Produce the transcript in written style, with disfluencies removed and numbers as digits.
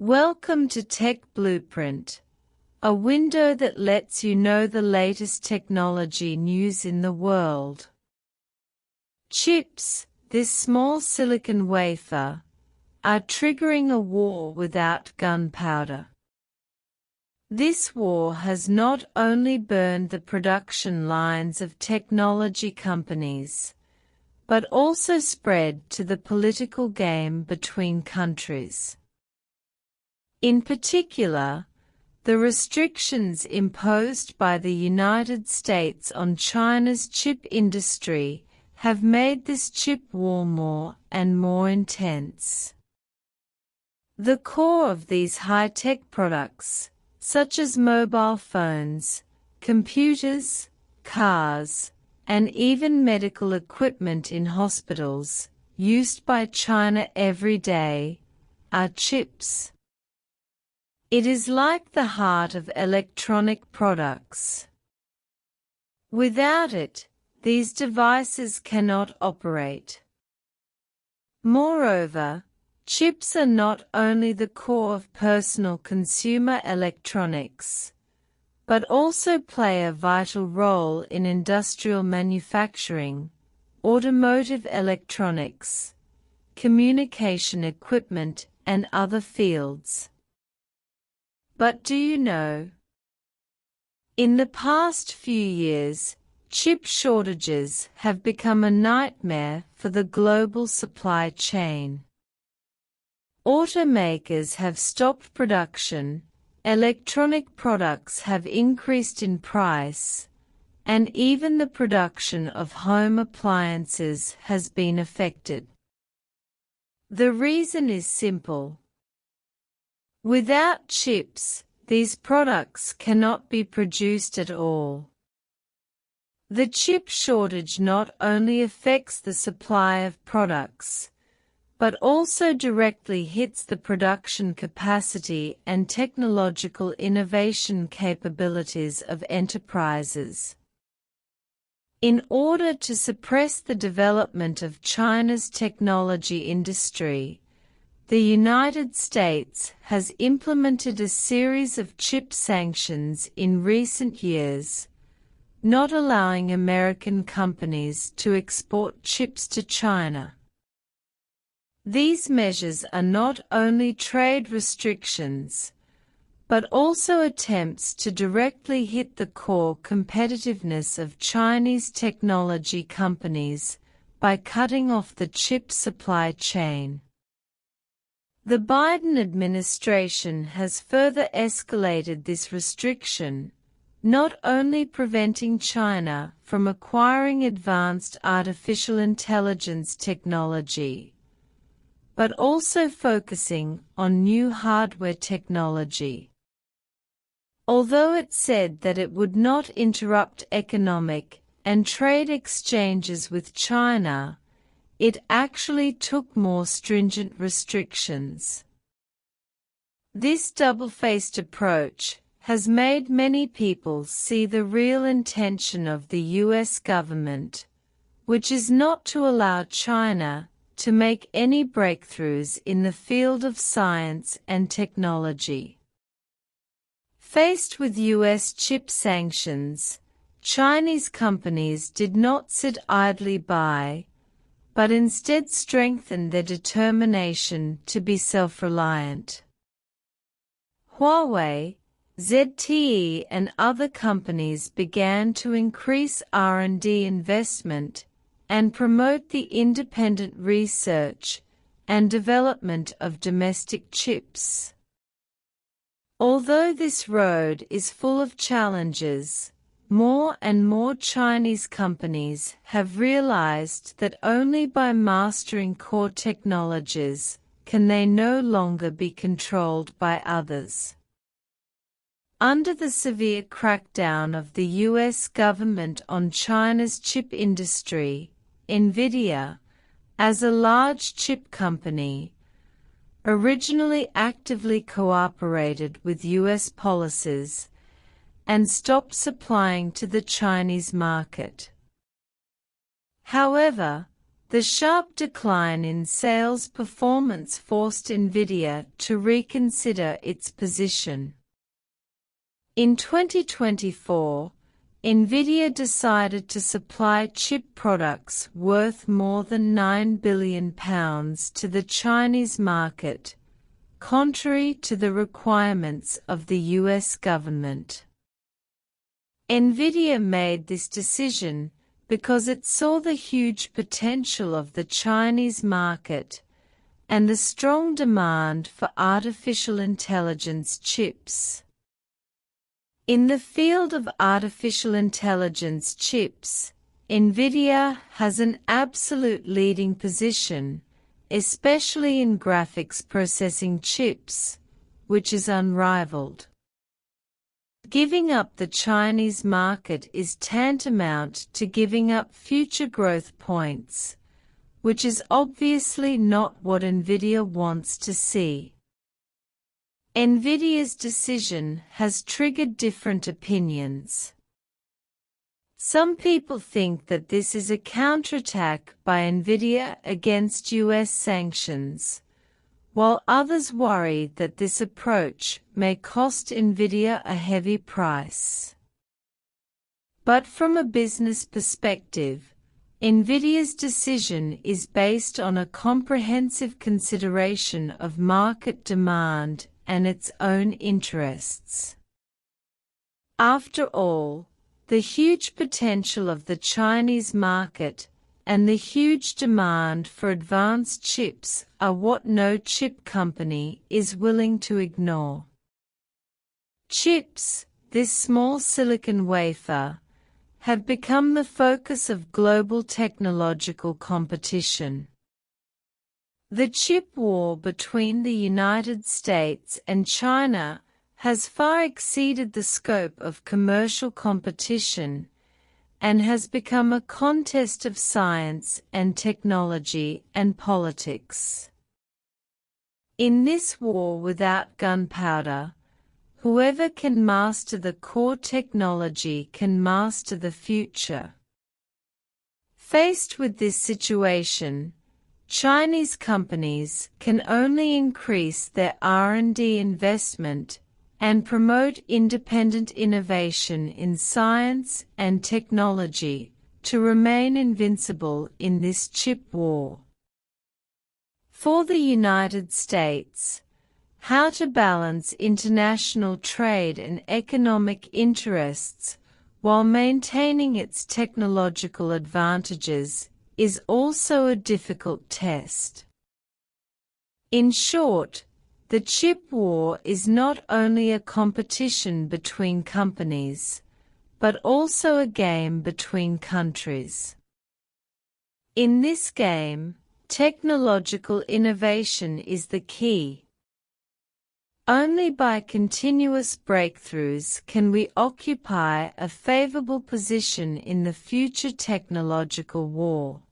Welcome to Tech Blueprint, a window that lets you know the latest technology news in the world. Chips, this small silicon wafer, are triggering a war without gunpowder. This war has not only burned the production lines of technology companies, but also spread to the political game between countries. In particular, the restrictions imposed by the United States on China's chip industry have made this chip war more and more intense. The core of these high-tech products, such as mobile phones, computers, cars, and even medical equipment in hospitals, used by China every day, are chips. It is like the heart of electronic products. Without it, these devices cannot operate. Moreover, chips are not only the core of personal consumer electronics, but also play a vital role in industrial manufacturing, automotive electronics, communication equipment, and other fields. But do you know? In the past few years, chip shortages have become a nightmare for the global supply chain. Automakers have stopped production, electronic products have increased in price, and even the production of home appliances has been affected. The reason is simple. Without chips, these products cannot be produced at all. The chip shortage not only affects the supply of products, but also directly hits the production capacity and technological innovation capabilities of enterprises. In order to suppress the development of China's technology industry, the United States has implemented a series of chip sanctions in recent years, not allowing American companies to export chips to China. These measures are not only trade restrictions, but also attempts to directly hit the core competitiveness of Chinese technology companies by cutting off the chip supply chain. The Biden administration has further escalated this restriction, not only preventing China from acquiring advanced artificial intelligence technology, but also focusing on new hardware technology. Although it said that it would not interrupt economic and trade exchanges with China, it actually took more stringent restrictions. This double-faced approach has made many people see the real intention of the US government, which is not to allow China to make any breakthroughs in the field of science and technology. Faced with US chip sanctions, Chinese companies did not sit idly by, but instead strengthened their determination to be self-reliant. Huawei, ZTE and other companies began to increase R&D investment and promote the independent research and development of domestic chips. Although this road is full of challenges, more and more Chinese companies have realized that only by mastering core technologies can they no longer be controlled by others. Under the severe crackdown of the US government on China's chip industry, Nvidia, as a large chip company, originally actively cooperated with US policies and stopped supplying to the Chinese market. However, The sharp decline in sales performance forced Nvidia to reconsider its position. In 2024, Nvidia decided to supply chip products worth more than £9 billion to the Chinese market, contrary to the requirements of the US government. Nvidia made this decision because it saw the huge potential of the Chinese market and the strong demand for artificial intelligence chips. In the field of artificial intelligence chips, Nvidia has an absolute leading position, especially in graphics processing chips, which is unrivaled. Giving up the Chinese market is tantamount to giving up future growth points, which is obviously not what Nvidia wants to see. Nvidia's decision has triggered different opinions. Some people think that this is a counterattack by Nvidia against US sanctions, while others worry that this approach may cost Nvidia a heavy price. But from a business perspective, Nvidia's decision is based on a comprehensive consideration of market demand and its own interests. After all, the huge potential of the Chinese market and the huge demand for advanced chips are what no chip company is willing to ignore. Chips, this small silicon wafer, have become the focus of global technological competition. The chip war between the United States and China has far exceeded the scope of commercial competition and has become a contest of science and technology and politics. In this war without gunpowder, whoever can master the core technology can master the future. Faced with this situation, Chinese companies can only increase their R&D investment and promote independent innovation in science and technology to remain invincible in this chip war. For the United States, how to balance international trade and economic interests while maintaining its technological advantages is also a difficult test. In short, the chip war is not only a competition between companies, but also a game between countries. In this game, technological innovation is the key. Only by continuous breakthroughs can we occupy a favorable position in the future technological war.